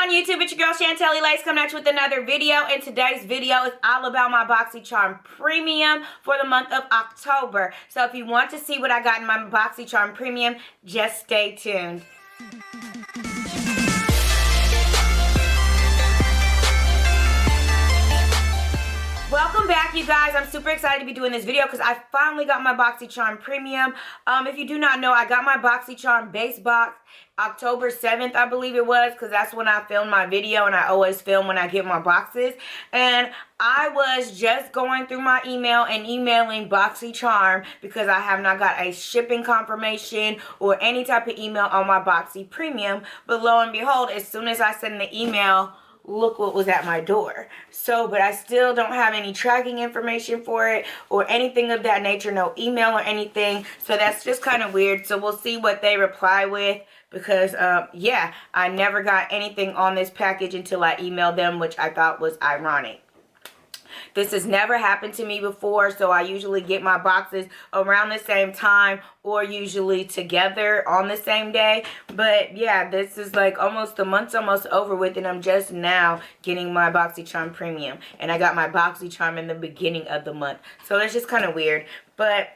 on YouTube? It's your girl Chantelly Lace coming at you with another video. And today's video is all about my Boxycharm Premium for the month of October. So if you want to see what I got in my Boxycharm Premium, just stay tuned. Welcome back, you guys. I'm super excited to be doing this video because I finally got my Boxycharm Premium. If you do not know, I got my Boxycharm base box October 7th, I believe it was, because that's when I filmed my video, and I always film when I get my boxes. And I was just going through my email and emailing Boxycharm because I have not got a shipping confirmation or any type of email on my Boxy Premium. But lo and behold, as soon as I send the email, look what was at my door. So, but I still don't have any tracking information for it or anything of that nature, no email or anything. So that's just kind of weird. So we'll see what they reply with because, yeah, I never got anything on this package until I emailed them, which I thought was ironic. This has never happened to me before, so I usually get my boxes around the same time or usually together on the same day. But yeah, this is like the month's almost over with, and I'm just now getting my Boxycharm Premium. And I got my Boxycharm in the beginning of the month. So it's just kind of weird. But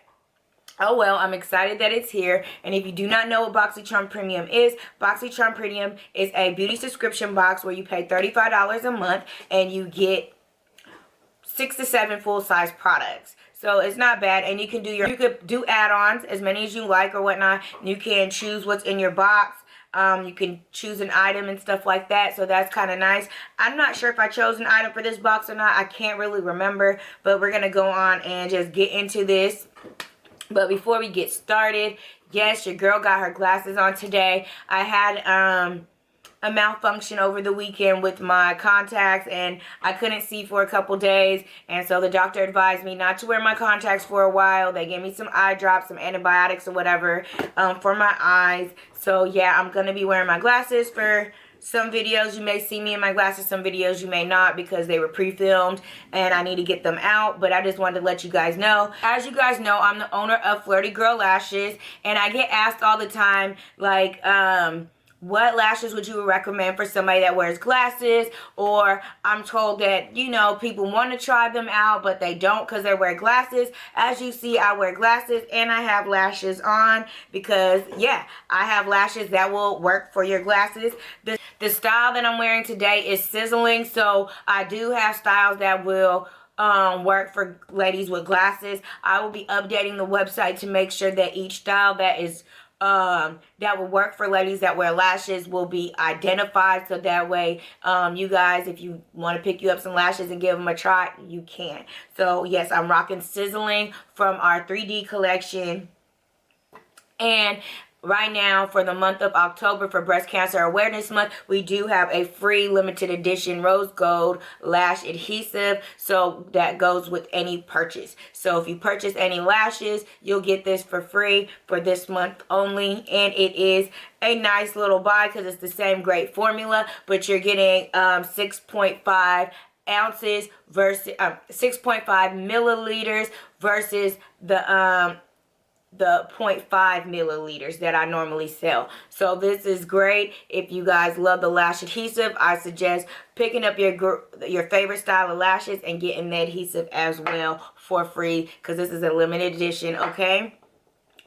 oh well, I'm excited that it's here. And if you do not know what Boxycharm Premium is, Boxycharm Premium is a beauty subscription box where you pay $35 a month and you get 6 to 7 full-size products. So it's not bad, and you could do add-ons as many as you like or whatnot. You can choose what's in your box. You can choose an item and stuff like that, so that's kind of nice. I'm not sure if I chose an item for this box or not. I can't really remember, but we're going to go on and just get into this. But before we get started, yes, your girl got her glasses on today. I had a malfunction over the weekend with my contacts, and I couldn't see for a couple days, and so the doctor advised me not to wear my contacts for a while. They gave me some eye drops, some antibiotics or whatever for my eyes. So yeah, I'm gonna be wearing my glasses for some videos. You may see me in my glasses, some videos you may not, because they were pre-filmed and I need to get them out. But I just wanted to let you guys know. As you guys know, I'm the owner of Flirty Girl Lashes, and I get asked all the time, like, what lashes would you recommend for somebody that wears glasses? Or I'm told that, you know, people want to try them out, but they don't because they wear glasses. As you see, I wear glasses and I have lashes on because, yeah, I have lashes that will work for your glasses. The style that I'm wearing today is sizzling, so I do have styles that will work for ladies with glasses. I will be updating the website to make sure that each style that is that will work for ladies that wear lashes will be identified, so that way you guys, if you want to pick you up some lashes and give them a try, you can. So yes, I'm rocking Sizzling from our 3D collection. And right now, for the month of October, for Breast Cancer Awareness Month, we do have a free limited edition rose gold lash adhesive. So that goes with any purchase. So if you purchase any lashes, you'll get this for free for this month only. And it is a nice little buy because it's the same great formula, but you're getting 6.5 ounces versus 6.5 milliliters versus the 0.5 milliliters that I normally sell. So this is great. If you guys love the lash adhesive, I suggest picking up your favorite style of lashes and getting the adhesive as well for free, because this is a limited edition, okay?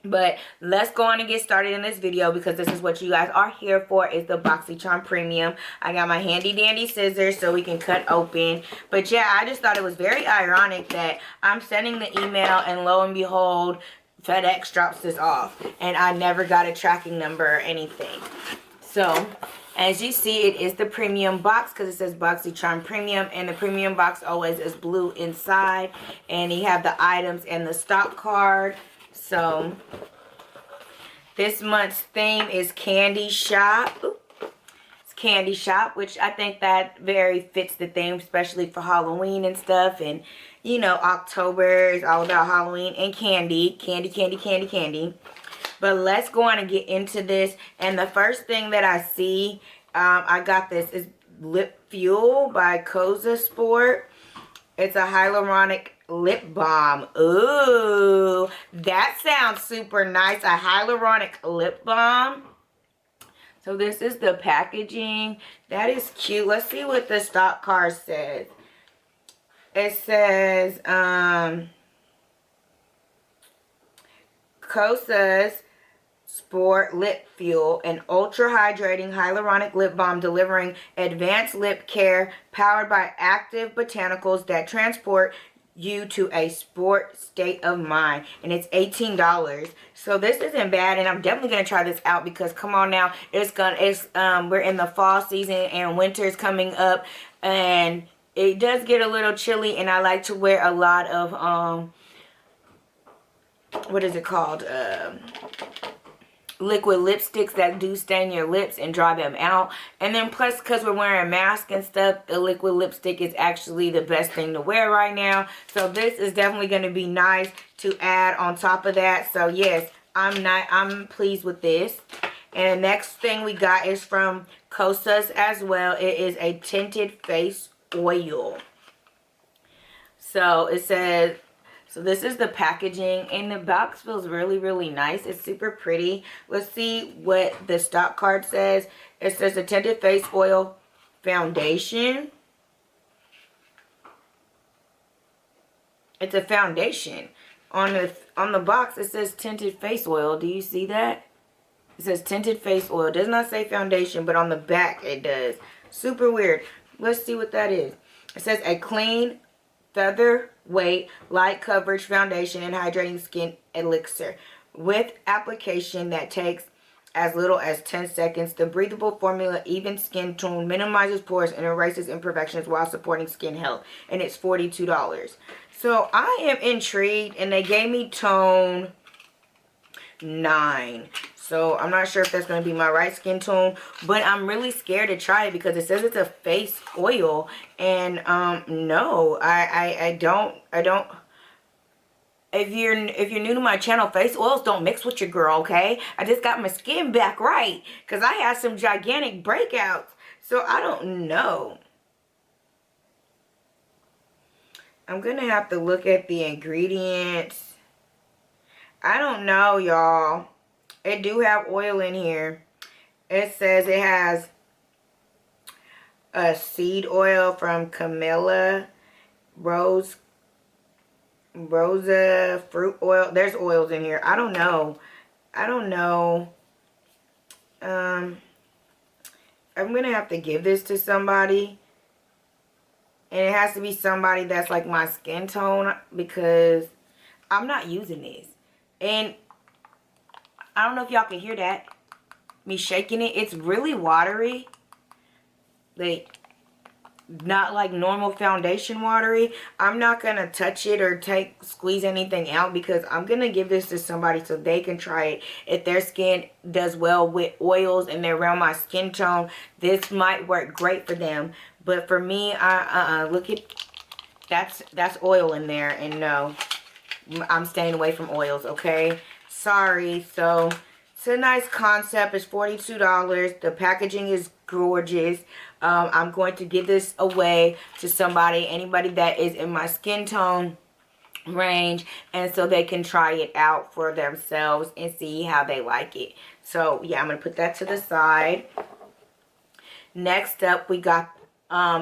But let's go on and get started in this video, because this is what you guys are here for, is the Boxycharm Premium. I got my handy dandy scissors so we can cut open. But yeah, I just thought it was very ironic that I'm sending the email and lo and behold, FedEx drops this off, and I never got a tracking number or anything. So, as you see, it is the premium box because it says Boxycharm Premium, and the premium box always is blue inside, and you have the items and the stock card. So, this month's theme is Candy Shop. It's Candy Shop, which I think that very fits the theme, especially for Halloween and stuff. And you know, October is all about Halloween and candy. Candy, candy, candy, candy. But let's go on and get into this. And the first thing that I see, I got this, is Lipfuel by Kosasport. It's a hyaluronic lip balm. Ooh, that sounds super nice. A hyaluronic lip balm. So this is the packaging. That is cute. Let's see what the stock card says. It says, Kosasport Lipfuel, an ultra hydrating hyaluronic lip balm delivering advanced lip care powered by active botanicals that transport you to a sport state of mind. And it's $18. So this isn't bad, and I'm definitely gonna try this out because come on now, we're in the fall season and winter's coming up, and it does get a little chilly, and I like to wear a lot of what is it called? Liquid lipsticks that do stain your lips and dry them out. And then plus, because we're wearing a mask and stuff, the liquid lipstick is actually the best thing to wear right now. So this is definitely going to be nice to add on top of that. So yes, I'm pleased with this. And the next thing we got is from Kosas as well. It is a tinted face oil. So it says, so this is the packaging, and the box feels really, really nice. It's super pretty. Let's see what the stock card says. It says a Tinted Face Oil Foundation. It's a foundation. On the box, it says Tinted Face Oil. Do you see that? It says Tinted Face Oil. It does not say foundation, but on the back it does. Super weird. Let's see what that is. It says a clean, featherweight, light coverage foundation and hydrating skin elixir with application that takes as little as 10 seconds. The breathable formula even skin tone, minimizes pores and erases imperfections while supporting skin health. And it's $42. So I am intrigued, and they gave me tone 9. So I'm not sure if that's going to be my right skin tone, but I'm really scared to try it because it says it's a face oil, and no, I don't. If you're new to my channel, face oils don't mix with your girl, okay? I just got my skin back right because I had some gigantic breakouts, so I don't know. I'm going to have to look at the ingredients. I don't know, y'all. It do have oil in here. It says it has a seed oil from Camellia, Rosa fruit oil. There's oils in here. I don't know. I'm going to have to give this to somebody. And it has to be somebody that's like my skin tone because I'm not using this. And I don't know if y'all can hear that. Me shaking it. It's really watery. Like, not like normal foundation watery. I'm not going to touch it or squeeze anything out because I'm going to give this to somebody so they can try it. If their skin does well with oils and they're around my skin tone, this might work great for them. But for me, look at, that's oil in there, and no, I'm staying away from oils, okay? Sorry. So it's a nice concept. It's $42. The packaging is gorgeous. I'm going to give this away to somebody, anybody that is in my skin tone range, and so they can try it out for themselves and see how they like it. So yeah, I'm going to put that to the side. Next up, we got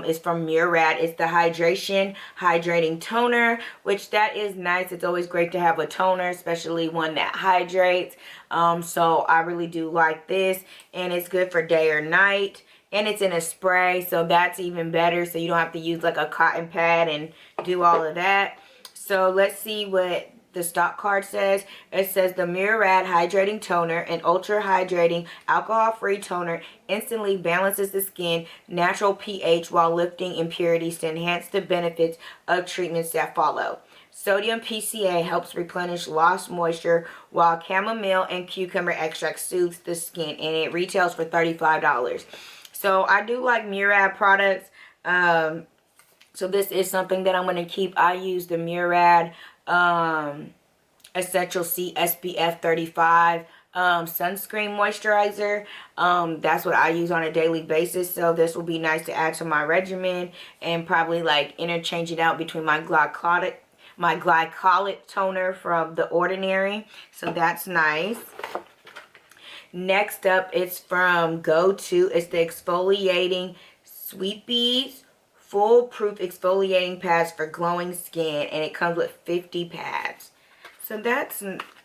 is from Murad. It's the Hydrating Toner, which that is nice. It's always great to have a toner, especially one that hydrates. So I really do like this, and it's good for day or night. And it's in a spray, so that's even better. So you don't have to use like a cotton pad and do all of that. So let's see what the stock card says. It says the Murad Hydrating Toner, an ultra hydrating alcohol-free toner, instantly balances the skin natural pH while lifting impurities to enhance the benefits of treatments that follow. Sodium PCA helps replenish lost moisture, while chamomile and cucumber extract soothes the skin, and it retails for $35. So I do like Murad products. So this is something that I'm going to keep. I use the Murad Essential C SPF 35 sunscreen moisturizer. That's what I use on a daily basis. So this will be nice to add to my regimen and probably like interchange it out between my glycolic toner from The Ordinary. So that's nice. Next up, it's from Go-To. It's the Exfoliating Swipeys Foolproof Exfoliating Pads for glowing skin. And it comes with 50 pads. So that's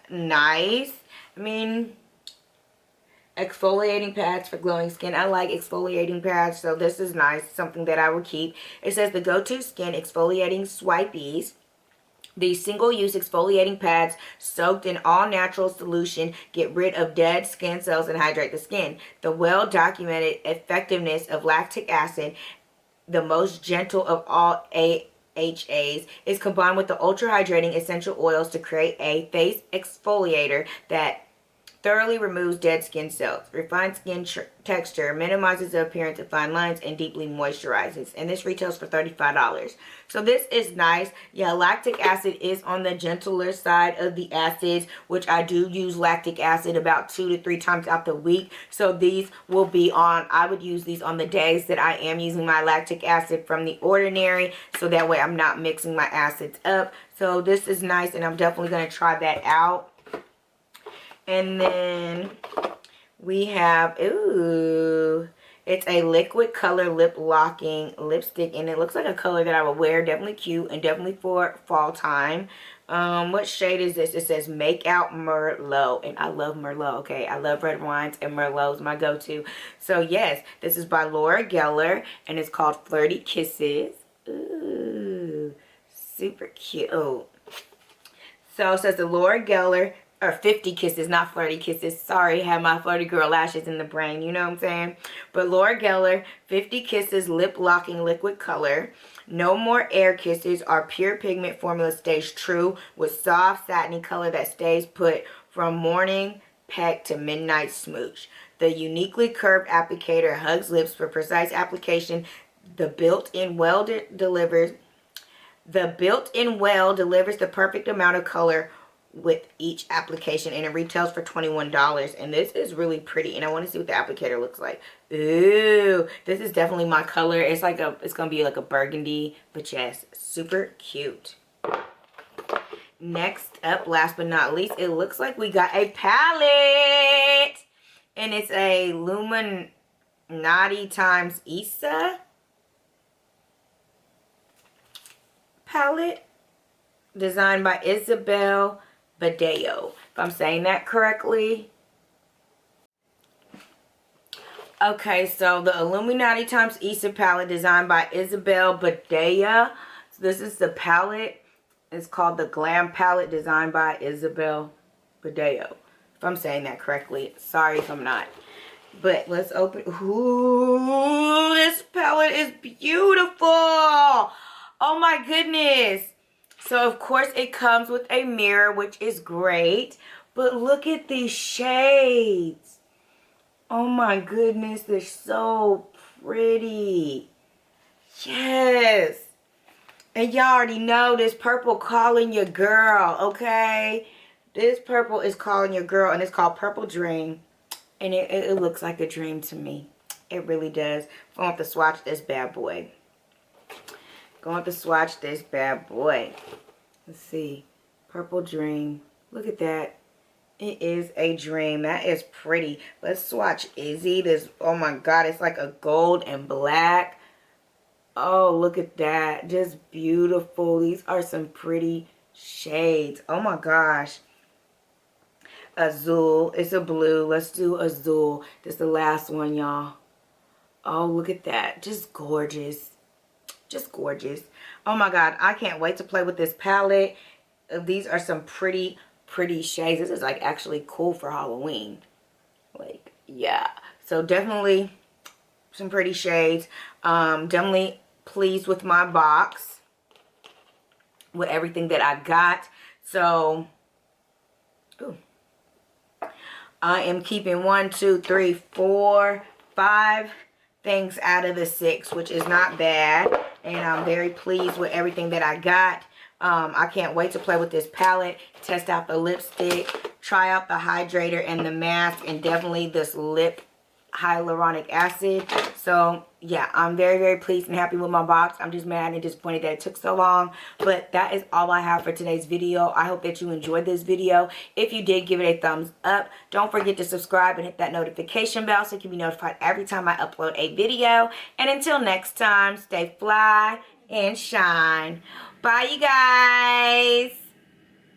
nice. I mean, exfoliating pads for glowing skin. I like exfoliating pads, so this is nice. Something that I would keep. It says the Go-To Skin Exfoliating Swipeys. These single-use exfoliating pads soaked in all-natural solution get rid of dead skin cells and hydrate the skin. The well-documented effectiveness of lactic acid, the most gentle of all AHAs, is combined with the ultra-hydrating essential oils to create a face exfoliator that thoroughly removes dead skin cells, refines skin texture, minimizes the appearance of fine lines, and deeply moisturizes. And this retails for $35. So this is nice. Yeah, lactic acid is on the gentler side of the acids, which I do use lactic acid about 2 to 3 times out the week. So these will be on, I would use these on the days that I am using my lactic acid from The Ordinary. So that way I'm not mixing my acids up. So this is nice, and I'm definitely going to try that out. And then we have, ooh, it's a liquid color lip locking lipstick, and it looks like a color that I would wear. Definitely cute and definitely for fall time. What shade is this? It says Make Out Merlot, and I love Merlot, okay? I love red wines, and Merlot is my go-to. So yes, this is by Laura Geller, and it's called Flirty Kisses. Ooh, super cute. So it says the Laura Geller, or 50 Kisses, not Flirty Kisses. Sorry, had my flirty girl lashes in the brain. You know what I'm saying? But Laura Geller, 50 Kisses Lip Locking Liquid Color. No More Air Kisses. Our pure pigment formula stays true with soft, satiny color that stays put from morning peck to midnight smooch. The uniquely curved applicator hugs lips for precise application. The built-in well delivers the perfect amount of color with each application, and it retails for $21. And this is really pretty, and I want to see what the applicator looks like. Ooh, this is definitely my color. It's like it's gonna be like a burgundy, but yes, super cute. Next up, last but not least, it looks like we got a palette, and it's a Illuminati times Issa palette designed by Isabel Badeo, if I'm saying that correctly. Okay, so the Illuminati times Issa palette designed by Isabel Badeo. So this is the palette. It's called the Glam Palette designed by Isabel Badeo, if I'm saying that correctly. Sorry if I'm not. But let's open. Ooh, this palette is beautiful. Oh my goodness. So, of course, it comes with a mirror, which is great. But look at these shades. Oh, my goodness. They're so pretty. Yes. And y'all already know this purple calling your girl, okay? This purple is calling your girl, and it's called Purple Dream. And it looks like a dream to me. It really does. I want to swatch this bad boy. Going to swatch this bad boy. Let's see. Purple Dream. Look at that. It is a dream. That is pretty. Let's swatch Izzy. This, oh my God, it's like a gold and black. Oh, look at that. Just beautiful. These are some pretty shades. Oh my gosh. Azul. It's a blue. Let's do Azul. This is the last one, y'all. Oh, look at that. Just gorgeous. Just gorgeous. Oh my God, I can't wait to play with this palette. These are some pretty shades. This is like actually cool for Halloween. Like, yeah. So definitely some pretty shades. Definitely pleased with my box, with everything that I got. So, ooh, I am keeping 1, 2, 3, 4, 5 things out of the 6, which is not bad. And I'm very pleased with everything that I got. I can't wait to play with this palette, test out the lipstick, try out the hydrator and the mask, and definitely this lip hyaluronic acid. So yeah, I'm very, very pleased and happy with my box. I'm just mad and disappointed that it took so long. But that is all I have for today's video. I hope that you enjoyed this video. If you did, give it a thumbs up. Don't forget to subscribe and hit that notification bell so you can be notified every time I upload a video. And until next time, stay fly and shine. Bye, you guys.